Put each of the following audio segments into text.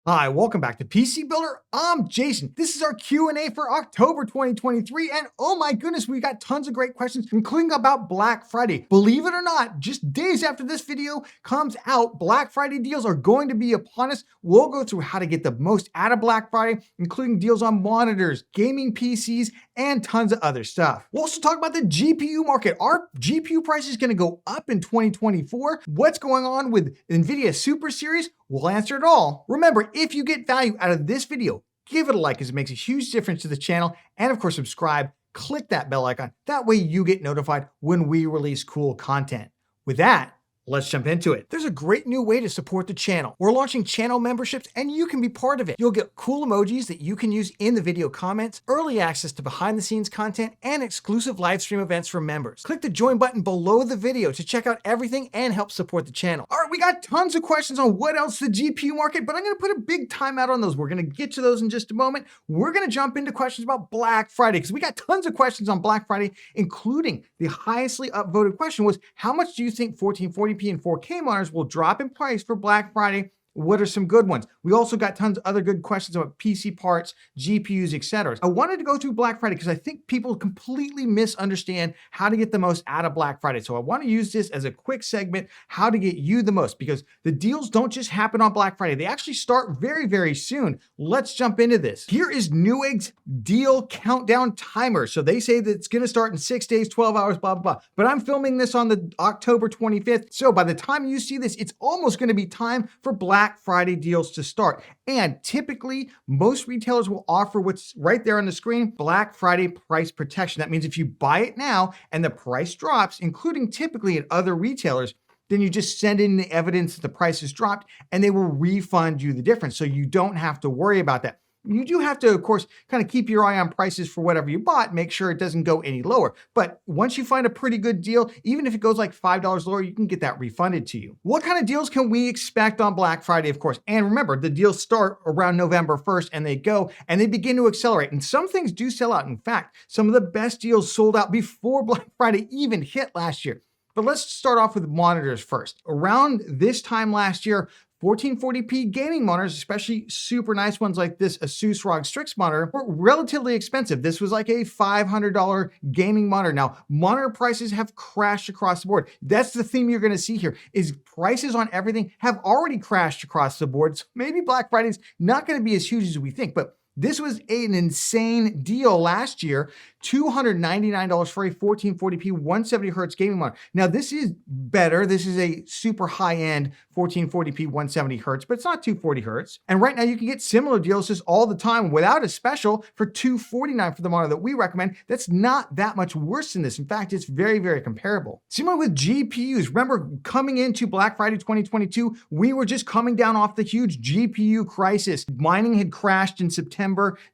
Hi, welcome back to PC Builder. I'm Jason. This is our Q&A for October 2023, and oh my goodness, we got tons of great questions, including about Black Friday. Believe it or not, just days after this video comes out, Black Friday deals are going to be upon us. We'll go through how to get the most out of Black Friday, including deals on monitors, gaming PCs, and tons of other stuff. We'll also talk about the GPU market. Are GPU prices going to go up in 2024? What's going on with NVIDIA Super Series? We'll answer it all. Remember, if you get value out of this video, give it a like as it makes a huge difference to the channel. And of course, subscribe, click that bell icon. That way you get notified when we release cool content. With that, let's jump into it. There's a great new way to support the channel. We're launching channel memberships and you can be part of it. You'll get cool emojis that you can use in the video comments, early access to behind the scenes content, and exclusive live stream events for members. Click the join button below the video to check out everything and help support the channel. All right, we got tons of questions on what else the GPU market, but I'm gonna put a big timeout on those. We're gonna get to those in just a moment. We're gonna jump into questions about Black Friday because we got tons of questions on Black Friday, including the highestly upvoted question was, how much do you think 1440p and 4K monitors will drop in price for Black Friday? What are some good ones? We also got tons of other good questions about PC parts, GPUs, etc. I wanted to go through Black Friday because I think people completely misunderstand how to get the most out of Black Friday. So I want to use this as a quick segment, how to get you the most, because the deals don't just happen on Black Friday. They actually start very, very soon. Let's jump into this. Here is Newegg's deal countdown timer. So they say that it's going to start in 6 days, 12 hours, blah, blah, blah. But I'm filming this on the October 25th. So by the time you see this, it's almost going to be time for Black Friday deals to start. And typically, most retailers will offer what's right there on the screen, Black Friday price protection. That means if you buy it now and the price drops, including typically at other retailers, then you just send in the evidence that the price has dropped and they will refund you the difference. So you don't have to worry about that. You do have to, of course, kind of keep your eye on prices for whatever you bought, make sure it doesn't go any lower. But once you find a pretty good deal, even if it goes like $5 lower, you can get that refunded to you. What kind of deals can we expect on Black Friday, of course? And remember, the deals start around November 1st and they go and they begin to accelerate. And some things do sell out. In fact, some of the best deals sold out before Black Friday even hit last year. But let's start off with monitors first. Around this time last year, 1440p gaming monitors, especially super nice ones like this Asus ROG Strix monitor, were relatively expensive. This was like a $500 gaming monitor. Now, monitor prices have crashed across the board. That's the theme you're gonna see here, is prices on everything have already crashed across the board. So maybe Black Friday's not gonna be as huge as we think, but this was an insane deal last year, $299 for a 1440p 170Hz gaming monitor. Now this is better. This is a super high-end 1440p 170Hz, but it's not 240Hz. And right now you can get similar deals just all the time without a special for $249 for the monitor that we recommend. That's not that much worse than this. In fact, it's very, very comparable. Similar with GPUs. Remember, coming into Black Friday 2022, we were just coming down off the huge GPU crisis. Mining had crashed in September,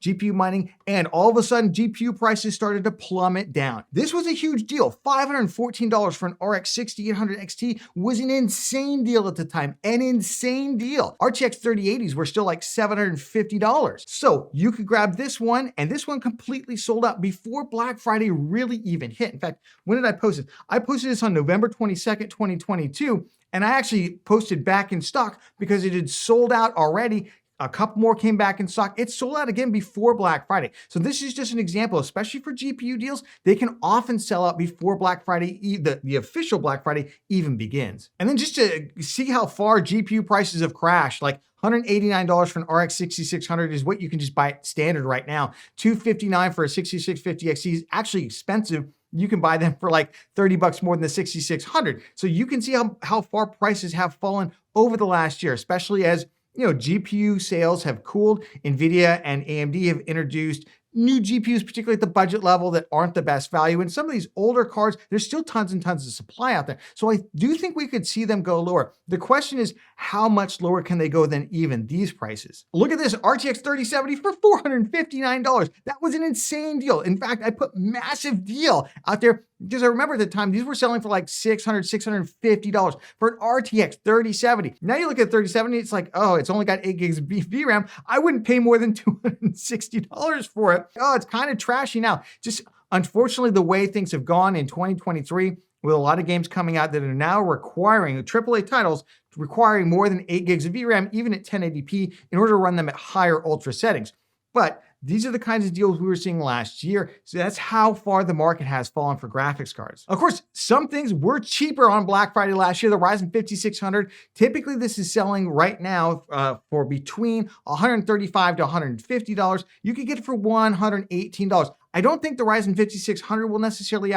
GPU mining, and all of a sudden GPU prices started to plummet down. This was a huge deal. $514 for an RX 6800 XT was an insane deal at the time, an insane deal. RTX 3080s were still like $750. So you could grab this one, and this one completely sold out before Black Friday really even hit. In fact, when did I post it? I posted this on November 22nd, 2022, and I actually posted back in stock because it had sold out already. A couple more came back in stock. It sold out again before Black Friday. So this is just an example, especially for GPU deals, they can often sell out before Black Friday, the official Black Friday even begins. And then just to see how far GPU prices have crashed, like $189 for an RX 6600 is what you can just buy standard right now. $259 for a 6650 XT is actually expensive. You can buy them for like $30 more than the 6600. So you can see how far prices have fallen over the last year, especially as GPU sales have cooled. NVIDIA and AMD have introduced new GPUs, particularly at the budget level, that aren't the best value. And some of these older cards, there's still tons and tons of supply out there. So I do think we could see them go lower. The question is, how much lower can they go than even these prices? Look at this RTX 3070 for $459. That was an insane deal. In fact, I put massive deal out there because I remember at the time, these were selling for like $600, $650 for an RTX 3070. Now you look at 3070, it's like, oh, it's only got 8 gigs of VRAM. I wouldn't pay more than $260 for it. Oh, it's kind of trashy now. Just unfortunately, the way things have gone in 2023, with a lot of games coming out that are now requiring AAA titles requiring more than 8 gigs of VRAM, even at 1080p, in order to run them at higher ultra settings. But these are the kinds of deals we were seeing last year, so that's how far the market has fallen for graphics cards. Of course, some things were cheaper on Black Friday last year. The Ryzen 5600, typically this is selling right now for between $135 to $150. You could get it for $118. I don't think the Ryzen 5600 will necessarily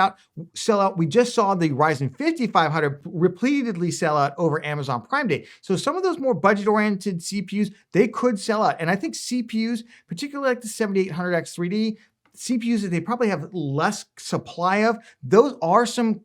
sell out. We just saw the Ryzen 5500 repeatedly sell out over Amazon Prime Day. So some of those more budget-oriented CPUs, they could sell out. And I think CPUs, particularly like the 7800X 3D, CPUs that they probably have less supply of, those are some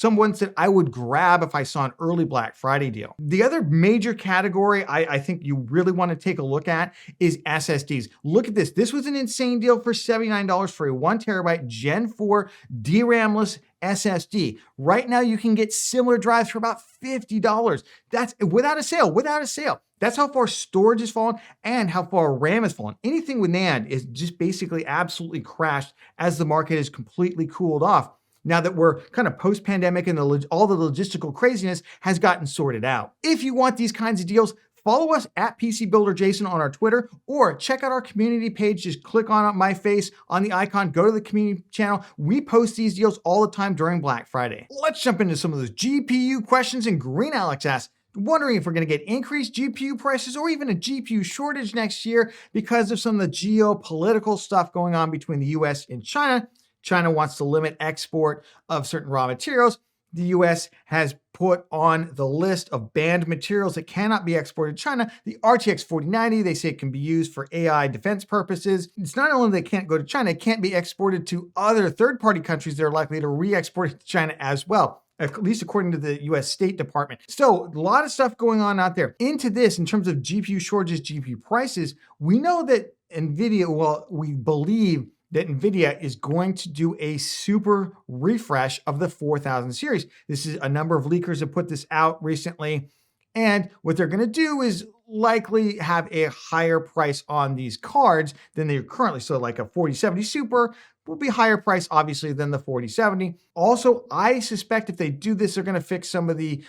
ones that I would grab if I saw an early Black Friday deal. The other major category I think you really want to take a look at is SSDs. Look at this. This was an insane deal for $79 for a 1 terabyte Gen 4 DRAM-less SSD. Right now, you can get similar drives for about $50. That's without a sale. That's how far storage has fallen and how far RAM has fallen. Anything with NAND is just basically absolutely crashed as the market has completely cooled off. Now that we're kind of post-pandemic and all the logistical craziness has gotten sorted out. If you want these kinds of deals, follow us at PC Builder Jason on our Twitter, or check out our community page. Just click on my face on the icon, go to the community channel. We post these deals all the time during Black Friday. Let's jump into some of those GPU questions. And Green Alex asks, wondering if we're going to get increased GPU prices or even a GPU shortage next year because of some of the geopolitical stuff going on between the US and China. China wants to limit export of certain raw materials. The US has put on the list of banned materials that cannot be exported to China the RTX 4090. They say it can be used for AI defense purposes. It's not only they can't go to China, it can't be exported to other third-party countries that are likely to re-export it to China as well, at least according to the US State Department. So a lot of stuff going on out there. Into this, in terms of GPU shortages, GPU prices, we know that NVIDIA, we believe that NVIDIA is going to do a super refresh of the 4000 series. This is a number of leakers have put this out recently. And what they're going to do is likely have a higher price on these cards than they are currently. So like a 4070 Super will be higher price, obviously, than the 4070. Also, I suspect if they do this, they're going to fix some of the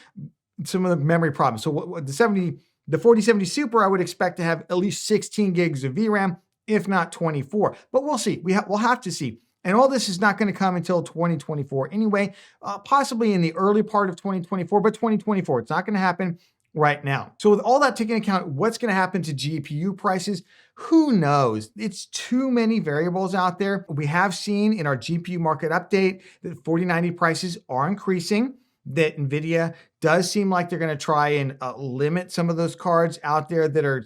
memory problems. So the 4070 Super, I would expect to have at least 16 gigs of VRAM, if not 24. But we'll see. We'll have to see. And all this is not going to come until 2024 anyway, possibly in the early part of 2024, but 2024, it's not going to happen right now. So with all that taken into account, what's going to happen to GPU prices? Who knows? It's too many variables out there. We have seen in our GPU market update that 4090 prices are increasing, that NVIDIA does seem like they're going to try and limit some of those cards out there that are,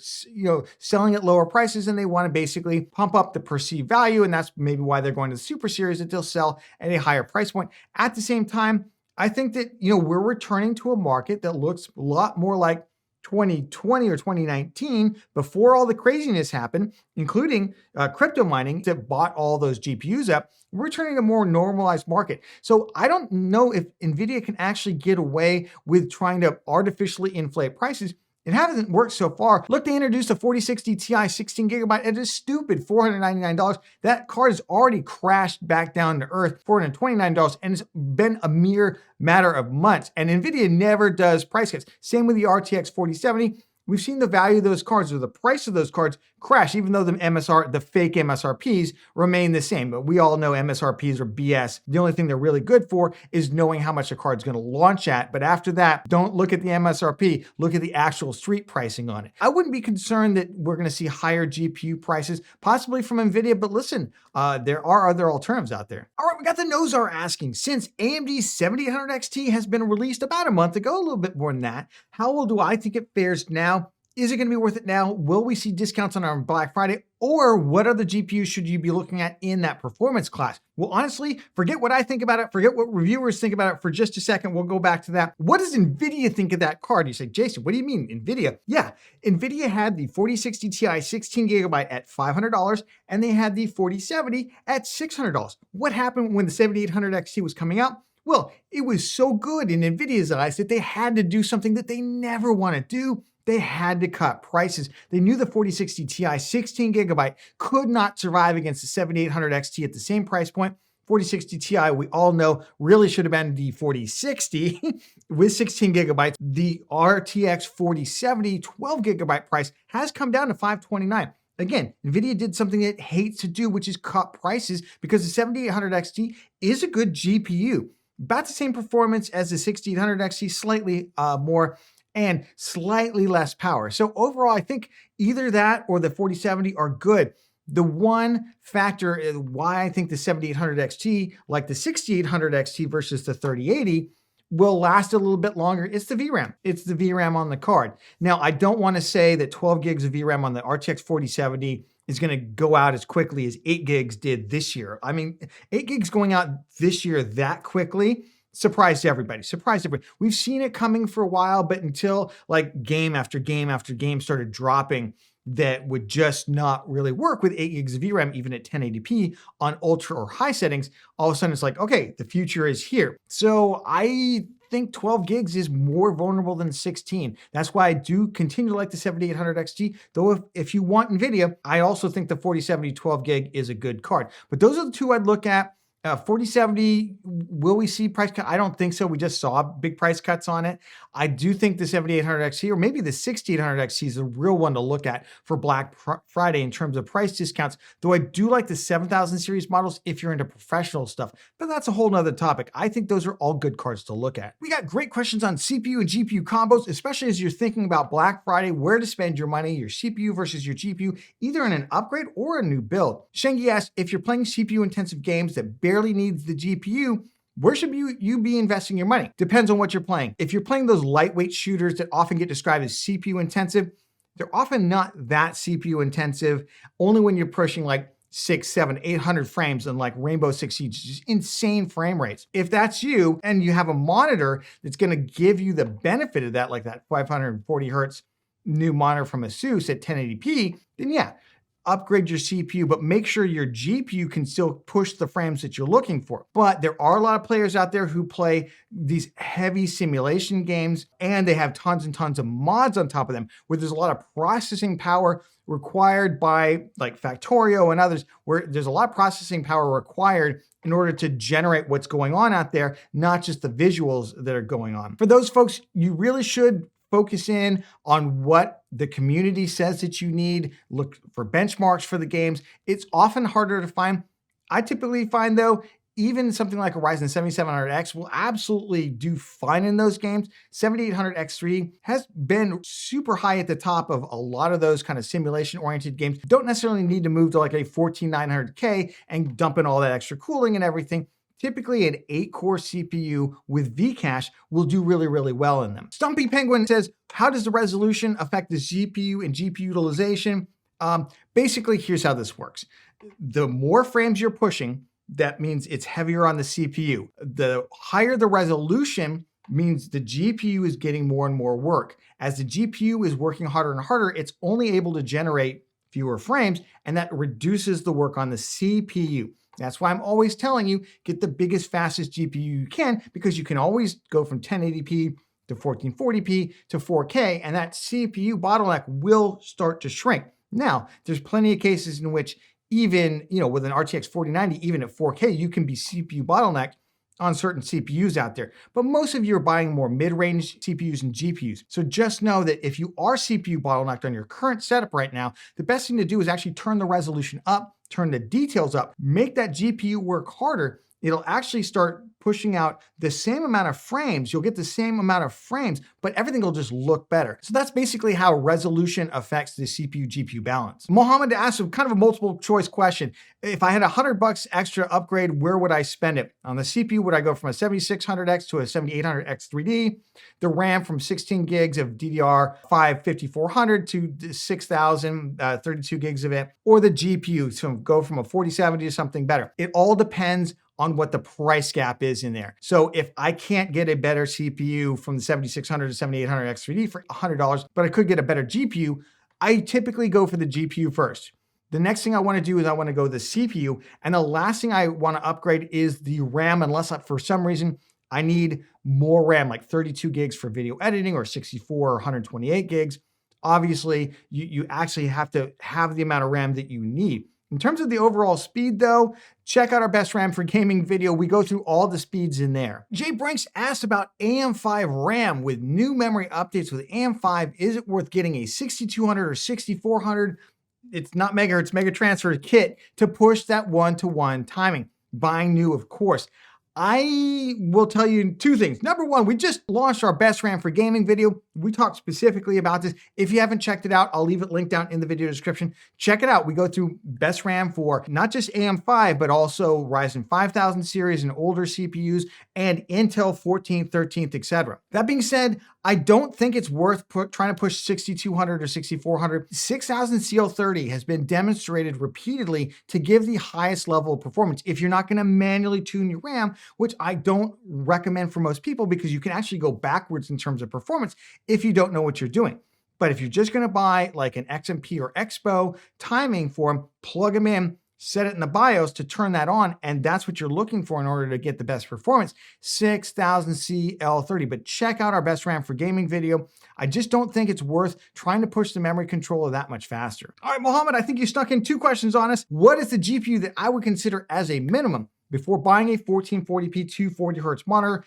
selling at lower prices, and they want to basically pump up the perceived value. And that's maybe why they're going to the Super Series, that they'll sell at a higher price point. At the same time, I think that, we're returning to a market that looks a lot more like 2020 or 2019 before all the craziness happened, including crypto mining that bought all those GPUs up. We're returning to a more normalized market. So I don't know if NVIDIA can actually get away with trying to artificially inflate prices. It hasn't worked so far. Look, they introduced a 4060 Ti 16 gigabyte at a stupid $499. That card has already crashed back down to earth, $429, and it's been a mere matter of months. And NVIDIA never does price cuts. Same with the RTX 4070. We've seen the value of those cards, or the price of those cards, crash, even though the fake MSRPs remain the same. But we all know MSRPs are BS. The only thing they're really good for is knowing how much a card's going to launch at. But after that, don't look at the MSRP, look at the actual street pricing on it. I wouldn't be concerned that we're going to see higher GPU prices, possibly from NVIDIA, but listen, there are other alternatives out there. All right, we got the Nozar asking, since AMD's 7800 XT has been released about a month ago, a little bit more than that, how well do I think it fares now? Is it going to be worth it now? Will we see discounts on our Black Friday? Or what other GPUs should you be looking at in that performance class? Well, honestly, forget what I think about it. Forget what reviewers think about it for just a second. We'll go back to that. What does NVIDIA think of that card? You say, Jason, what do you mean NVIDIA? Yeah, NVIDIA had the 4060 Ti 16 gigabyte at $500, and they had the 4070 at $600. What happened when the 7800 XT was coming out? Well, it was so good in NVIDIA's eyes that they had to do something that they never want to do. They had to cut prices. They knew the 4060 Ti 16 gigabyte could not survive against the 7800 XT at the same price point. 4060 Ti, we all know, really should have been the 4060 with 16 gigabytes. The RTX 4070 12 gigabyte price has come down to $529. Again, NVIDIA did something it hates to do, which is cut prices, because the 7800 XT is a good GPU. About the same performance as the 6800 XT, slightly more and slightly less power. So overall, I think either that or the 4070 are good. The one factor why I think the 7800 XT, like the 6800 XT versus the 3080, will last a little bit longer, it's the VRAM. It's the VRAM on the card. Now, I don't want to say that 12 gigs of VRAM on the RTX 4070 is going to go out as quickly as 8 gigs did this year. I mean, 8 gigs going out this year that quickly surprised everybody, surprised everybody. We've seen it coming for a while, but until like game after game after game started dropping, that would just not really work with 8 gigs of VRAM, even at 1080p on ultra or high settings. All of a sudden it's like, okay, the future is here. So I think 12 gigs is more vulnerable than 16. That's why I do continue to like the 7800 XT, though if you want NVIDIA, I also think the 4070 12 gig is a good card. But those are the two I'd look at. 4070, will we see price cut? I don't think so. We just saw big price cuts on it. I do think the 7800 XT or maybe the 6800 XT is a real one to look at for Black Friday in terms of price discounts, though I do like the 7000 series models if you're into professional stuff, but that's a whole nother topic. I think those are all good cards to look at. We got great questions on CPU and GPU combos, especially as you're thinking about Black Friday, where to spend your money, your CPU versus your GPU, either in an upgrade or a new build. Shengi asks, if you're playing CPU intensive games that barely needs the GPU, where should you be investing your money? Depends on what you're playing. If you're playing those lightweight shooters that often get described as CPU intensive, they're often not that CPU intensive, only when you're pushing like 600, 700, 800 frames and like Rainbow Six Siege, just insane frame rates. If that's you and you have a monitor that's gonna give you the benefit of that, like that 540 hertz new monitor from Asus at 1080p, then yeah, upgrade your CPU, but make sure your GPU can still push the frames that you're looking for. But there are a lot of players out there who play these heavy simulation games, and they have tons and tons of mods on top of them, where there's a lot of processing power required by like Factorio and others, where there's a lot of processing power required in order to generate what's going on out there, not just the visuals that are going on. For those folks, you really should focus in on what the community says that you need. Look for benchmarks for the games. It's often harder to find. I typically find though, even something like a Ryzen 7700X will absolutely do fine in those games. 7800X3 has been super high at the top of a lot of those kind of simulation-oriented games. You don't necessarily need to move to like a 14900K and dump in all that extra cooling and everything. Typically, an 8-core CPU with Vcache will do really, really well in them. Stumpy Penguin says, how does the resolution affect the GPU and GPU utilization? Basically, here's how this works. The more frames you're pushing, that means it's heavier on the CPU. The higher the resolution means the GPU is getting more and more work. As the GPU is working harder and harder, it's only able to generate fewer frames, and that reduces the work on the CPU. That's why I'm always telling you, get the biggest, fastest GPU you can, because you can always go from 1080p to 1440p to 4K, and that CPU bottleneck will start to shrink. Now, there's plenty of cases in which even, with an RTX 4090, even at 4K, you can be CPU bottlenecked on certain CPUs out there. But most of you are buying more mid-range CPUs and GPUs. So just know that if you are CPU bottlenecked on your current setup right now, the best thing to do is actually turn the resolution up, turn the details up, make that GPU work harder. It'll actually start pushing out the same amount of frames. You'll get the same amount of frames, but everything will just look better. So that's basically how resolution affects the CPU GPU balance. Mohammed asked kind of a multiple choice question. If I had $100 extra upgrade, where would I spend it? On the CPU, would I go from a 7600X to a 7800X 3D? The RAM from 16 gigs of DDR5 5400 to 6000, 32 gigs of it, or the GPU, so go from a 4070 to something better. It all depends on what the price gap is in there. So if I can't get a better CPU from the 7600 to 7800X 3D for $100, but I could get a better GPU, I typically go for the GPU first. The next thing I want to do is I want to go the CPU, and the last thing I want to upgrade is the RAM, unless for some reason I need more RAM, like 32 gigs for video editing or 64 or 128 gigs. Obviously, you actually have to have the amount of RAM that you need. In terms of the overall speed though, check out our best RAM for gaming video. We go through all the speeds in there. Jay Brinks asked about AM5 RAM with new memory updates with AM5. Is it worth getting a 6200 or 6400? It's not megahertz, mega transfer kit to push that 1-to-1 timing. Buying new, of course. I will tell you two things. Number one, we just launched our best RAM for gaming video. We talked specifically about this. If you haven't checked it out, I'll leave it linked down in the video description. Check it out. We go through best RAM for not just AM5, but also Ryzen 5000 series and older CPUs and Intel 14th, 13th, etc. That being said, I don't think it's worth trying to push 6200 or 6400. 6000 CL30 has been demonstrated repeatedly to give the highest level of performance if you're not going to manually tune your RAM, which I don't recommend for most people because you can actually go backwards in terms of performance if you don't know what you're doing. But if you're just going to buy like an XMP or Expo timing for them, plug them in, set it in the BIOS to turn that on, and that's what you're looking for in order to get the best performance, 6000 CL30. But check out our best RAM for gaming video. I just don't think it's worth trying to push the memory controller that much faster. All right, Mohammed, I think you snuck in two questions on us. What is the GPU that I would consider as a minimum before buying a 1440p 240Hz monitor?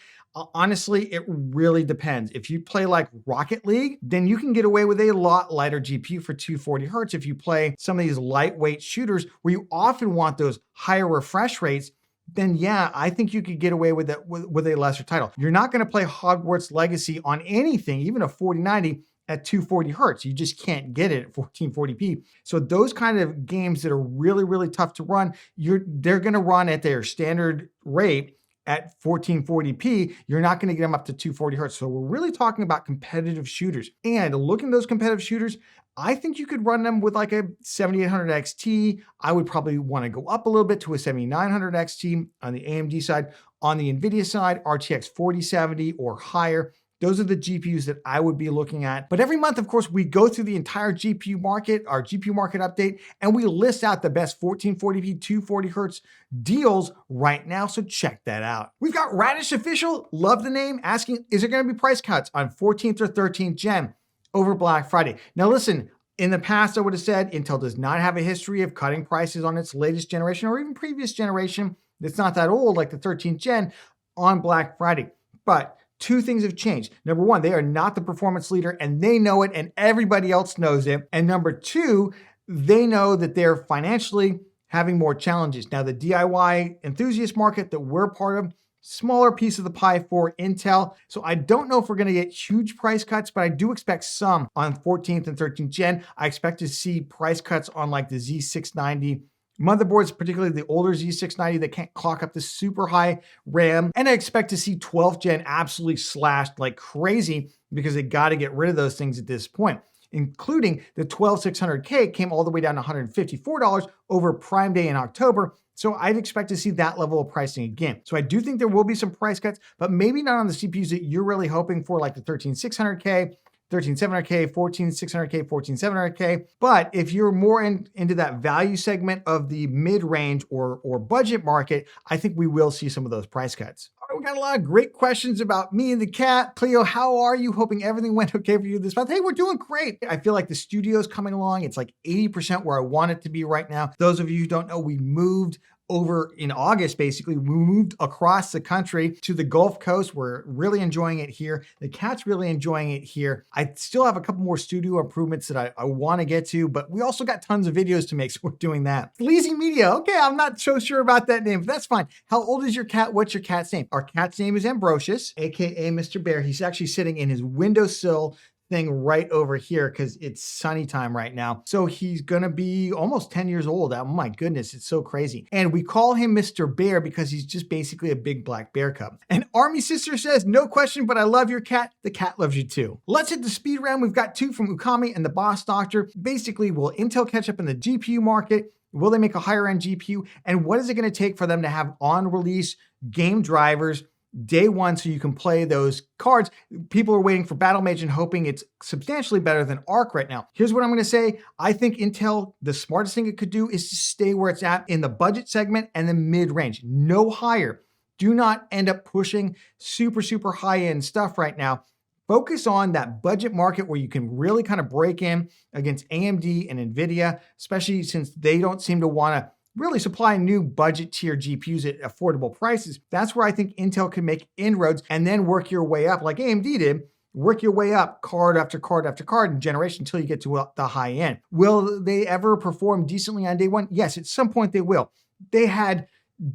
Honestly, it really depends. If you play like Rocket League, then you can get away with a lot lighter GPU for 240Hz. If you play some of these lightweight shooters where you often want those higher refresh rates, then yeah, I think you could get away with it with a lesser title. You're not going to play Hogwarts Legacy on anything, even a 4090 at 240Hz. You just can't get it at 1440p. So those kind of games that are really tough to run, they're going to run at their standard rate at 1440p. You're not going to get them up to 240Hz. So we're really talking about competitive shooters. And looking at those competitive shooters, I think you could run them with like a 7800 XT. I would probably want to go up a little bit to a 7900 XT on the AMD side. On the NVIDIA side, RTX 4070 or higher. Those are the GPUs that I would be looking at. But every month, of course, we go through the entire GPU market, our GPU market update, and we list out the best 1440p 240Hz deals right now. So check that out. We've got Radish Official, love the name, asking, is there going to be price cuts on 14th or 13th gen over Black Friday? Now listen, in the past, I would have said Intel does not have a history of cutting prices on its latest generation or even previous generation that's not that old, like the 13th gen, on Black Friday. But two things have changed. Number one, they are not the performance leader and they know it and everybody else knows it. And number two, they know that they're financially having more challenges. Now, the DIY enthusiast market that we're part of, smaller piece of the pie for Intel. So I don't know if we're going to get huge price cuts, but I do expect some on 14th and 13th gen. I expect to see price cuts on like the Z690 motherboards, particularly the older Z690 that can't clock up the super high RAM. And I expect to see 12th gen absolutely slashed like crazy because they got to get rid of those things at this point, including the 12600K came all the way down to $154 over Prime Day in October. So I'd expect to see that level of pricing again. So I do think there will be some price cuts, but maybe not on the CPUs that you're really hoping for, like the 13600K, 13700K, 14600K, 14700K. But if you're more into that value segment of the mid-range or budget market, I think we will see some of those price cuts. All right, we got a lot of great questions about me and the cat. Cleo, how are you? Hoping everything went okay for you this month. Hey, we're doing great. I feel like the studio's coming along. It's like 80% where I want it to be right now. Those of you who don't know, we moved over in August, basically. We moved across the country to the Gulf Coast. We're really enjoying it here. The cat's really enjoying it here. I still have a couple more studio improvements that I want to get to, but we also got tons of videos to make, so we're doing that. Sleazy Media. Okay, I'm not so sure about that name, but that's fine. How old is your cat? What's your cat's name? Our cat's name is Ambrosius, AKA Mr. Bear. He's actually sitting in his windowsill thing right over here because it's sunny time right now. So he's gonna be almost 10 years old. Oh my goodness, it's so crazy. And we call him Mr. Bear because he's just basically a big black bear cub. And Army Sister says, no question, but I love your cat. The cat loves you too. Let's hit the speed round. We've got two from Ukami and the Boss Doctor. Basically, will Intel catch up in the GPU market? Will they make a higher end GPU? And what is it gonna take for them to have on release game drivers day one so you can play those cards? People are waiting for Battle Mage and hoping it's substantially better than Arc right now. Here's what I'm going to say. I think Intel, the smartest thing it could do is to stay where it's at in the budget segment and the mid-range, no higher. Do not end up pushing super high-end stuff right now. Focus on that budget market where you can really kind of break in against AMD and NVIDIA, especially since they don't seem to want to really supply new budget tier GPUs at affordable prices. That's where I think Intel can make inroads and then work your way up like AMD did. Work your way up card after card after card in generation until you get to the high end. Will they ever perform decently on day one? Yes, at some point they will. They had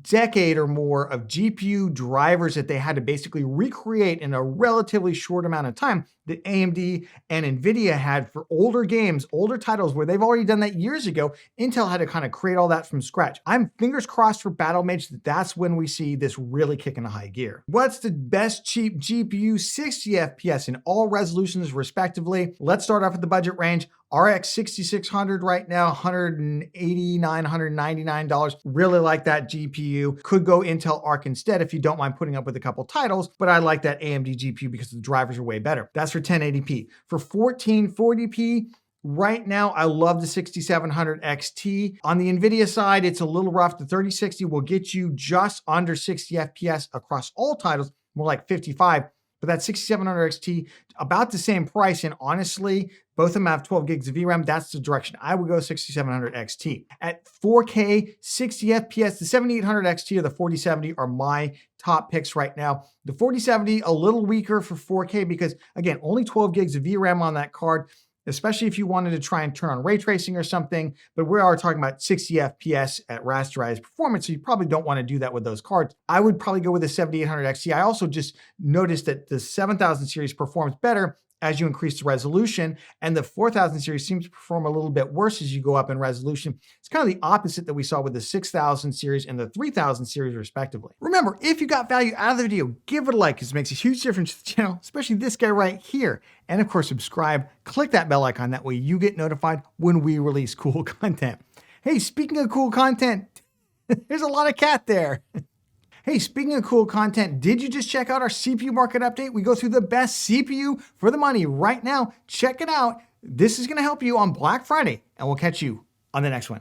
decade or more of GPU drivers that they had to basically recreate in a relatively short amount of time that AMD and NVIDIA had for older games, older titles where they've already done that years ago. Intel had to kind of create all that from scratch. I'm fingers crossed for Battlemage that that's when we see this really kick into high gear. What's the best cheap GPU 60 FPS in all resolutions respectively? Let's start off with the budget range. RX 6600 right now, $189, $199. Really like that GPU. Could go Intel Arc instead if you don't mind putting up with a couple titles, but I like that AMD GPU because the drivers are way better. That's for 1080p. For 1440p, right now, I love the 6700 XT. On the NVIDIA side, it's a little rough. The 3060 will get you just under 60 FPS across all titles, more like 55. But that 6700 XT, about the same price. And honestly, both of them have 12 gigs of VRAM. That's the direction I would go 6700 XT. At 4K, 60 FPS, the 7800 XT or the 4070 are my top picks right now. The 4070, a little weaker for 4K because, again, only 12 gigs of VRAM on that card, especially if you wanted to try and turn on ray tracing or something. But we are talking about 60 FPS at rasterized performance, so you probably don't want to do that with those cards. I would probably go with the 7800 XT. I also just noticed that the 7000 series performs better as you increase the resolution, and the 4000 series seems to perform a little bit worse as you go up in resolution. It's kind of the opposite that we saw with the 6000 series and the 3000 series respectively. Remember, if you got value out of the video, give it a like because it makes a huge difference to the channel, especially this guy right here. And of course, subscribe, click that bell icon, that way you get notified when we release cool content. Hey, speaking of cool content, there's a lot of cat there. Hey, speaking of cool content, did you just check out our CPU market update? We go through the best CPU for the money right now. Check it out. This is going to help you on Black Friday, and we'll catch you on the next one.